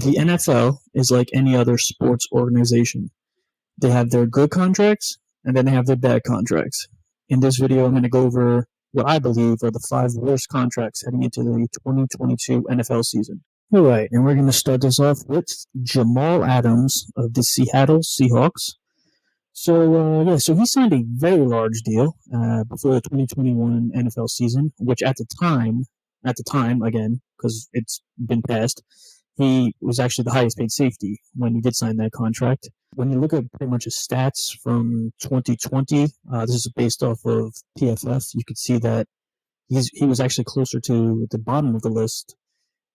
The NFL is like any other sports organization. They have their good contracts and then they have their bad contracts. In this video, I'm going to go over what I believe are the 5 worst contracts heading into the 2022 NFL season. All right, and we're going to start this off with Jamal Adams of the Seattle Seahawks. So he signed a very large deal before the 2021 NFL season, which at the time, again, because it's been passed, he was actually the highest paid safety when he did sign that contract. When you look at pretty much his stats from 2020, this is based off of PFF, you could see that he was actually closer to the bottom of the list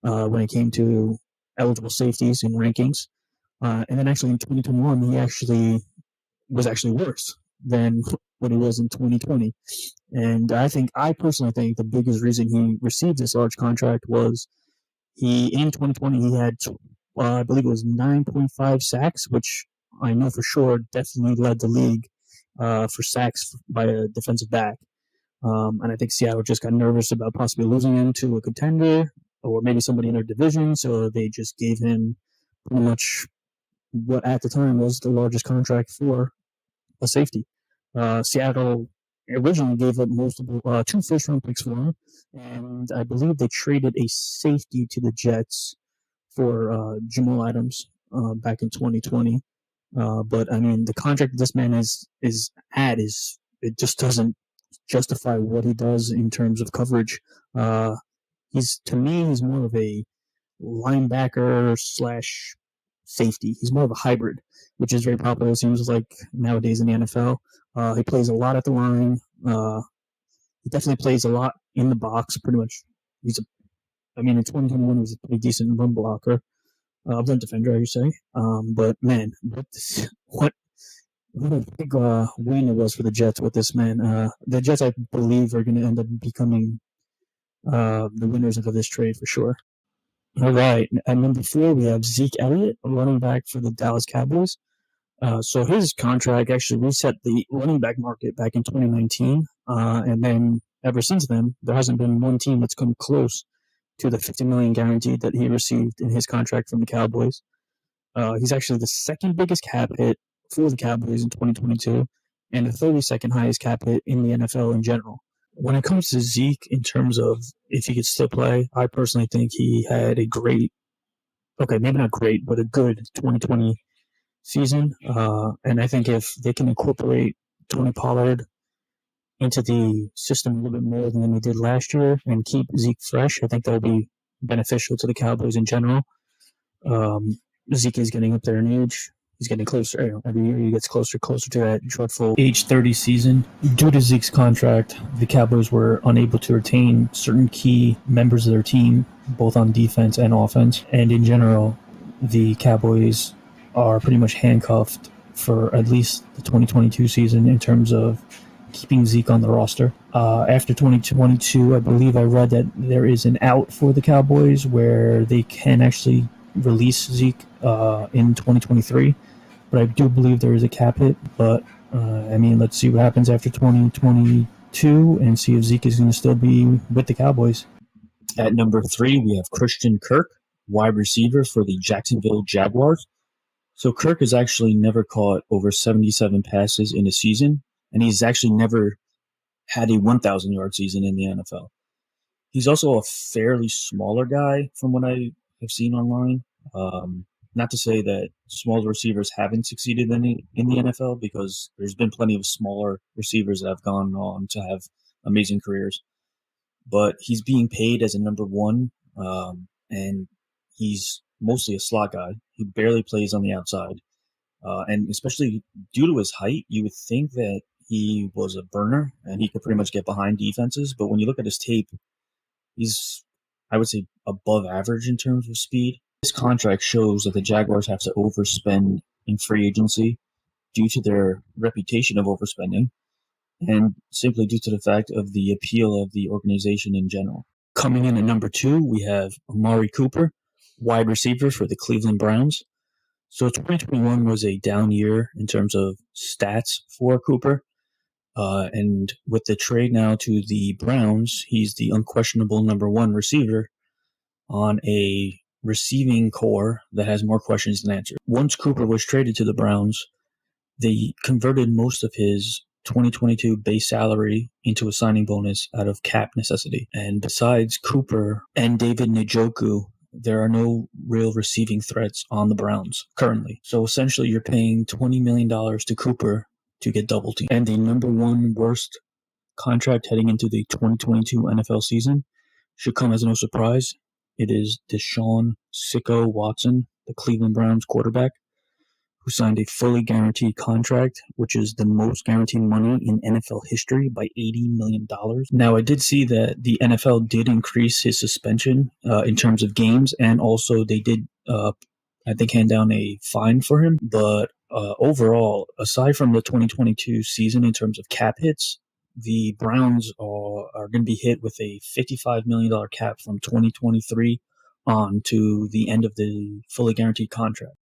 when it came to eligible safeties and rankings. And then actually in 2021, he was actually worse than what he was in 2020. And I personally think the biggest reason he received this large contract was in 2020, he had, I believe it was 9.5 sacks, which I know for sure definitely led the league for sacks by a defensive back. And I think Seattle just got nervous about possibly losing him to a contender or maybe somebody in their division, so they just gave him pretty much what at the time was the largest contract for a safety. Seattle originally gave up 2 first-round picks for him, and I believe they traded a safety to the Jets for Jamal Adams back in 2020. But I mean, the contract this man is it just doesn't justify what he does in terms of coverage. He's more of a linebacker slash safety. He's more of a hybrid, which is very popular, it seems like, nowadays in the NFL. He plays a lot at the line. He definitely plays a lot in the box, pretty much. In 2021, he was a pretty decent run blocker. Run defender, I should say. But, man, what a big win it was for the Jets with this man. The Jets, I believe, are going to end up becoming the winners of this trade for sure. All right. At number 4, we have Zeke Elliott, running back for the Dallas Cowboys. So his contract actually reset the running back market back in 2019. And then ever since then, there hasn't been one team that's come close to the $50 million guarantee that he received in his contract from the Cowboys. He's actually the second biggest cap hit for the Cowboys in 2022 and the 32nd highest cap hit in the NFL in general. When it comes to Zeke, in terms of if he could still play, I personally think he had a good 2020 season. And I think if they can incorporate Tony Pollard into the system a little bit more than they did last year and keep Zeke fresh, I think that would be beneficial to the Cowboys in general. Zeke is getting up there in age. He's getting closer. Every year he gets closer to that dreadful age 30 season. Due to Zeke's contract, the Cowboys were unable to retain certain key members of their team, both on defense and offense. And in general, the Cowboys are pretty much handcuffed for at least the 2022 season in terms of keeping Zeke on the roster. After 2022, I believe I read that there is an out for the Cowboys where they can actually release Zeke in 2023. But I do believe there is a cap hit. But, let's see what happens after 2022 and see if Zeke is going to still be with the Cowboys. At number 3, we have Christian Kirk, wide receiver for the Jacksonville Jaguars. So Kirk has actually never caught over 77 passes in a season, and he's actually never had a 1,000-yard season in the NFL. He's also a fairly smaller guy from what I have seen online. Not to say that smaller receivers haven't succeeded in the NFL, because there's been plenty of smaller receivers that have gone on to have amazing careers. But he's being paid as a number 1, and he's mostly a slot guy. He barely plays on the outside. And especially due to his height, you would think that he was a burner and he could pretty much get behind defenses. But when you look at his tape, he's, I would say, above average in terms of speed. This contract shows that the Jaguars have to overspend in free agency due to their reputation of overspending and simply due to the fact of the appeal of the organization in general. Coming in at number 2, we have Amari Cooper, wide receiver for the Cleveland Browns. So 2021 was a down year in terms of stats for Cooper. And with the trade now to the Browns, he's the unquestionable number 1 receiver on a receiving core that has more questions than answers. Once Cooper was traded to the Browns, they converted most of his 2022 base salary into a signing bonus out of cap necessity. And besides Cooper and David Njoku, there are no real receiving threats on the Browns currently. So essentially, you're paying $20 million to Cooper to get double teamed. And the number one worst contract heading into the 2022 NFL season should come as no surprise. It is Deshaun Sicko Watson, the Cleveland Browns quarterback, who signed a fully guaranteed contract, which is the most guaranteed money in NFL history by $80 million. Now, I did see that the NFL did increase his suspension in terms of games, and also they did, I think, hand down a fine for him. But overall, aside from the 2022 season in terms of cap hits, the Browns are going to be hit with a $55 million cap from 2023 on to the end of the fully guaranteed contract.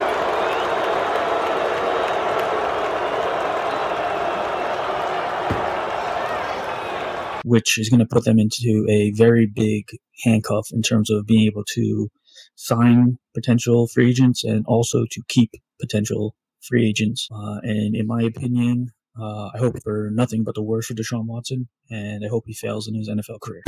Which is going to put them into a very big handcuff in terms of being able to sign potential free agents and also to keep potential free agents. And in my opinion, I hope for nothing but the worst for Deshaun Watson, and I hope he fails in his NFL career.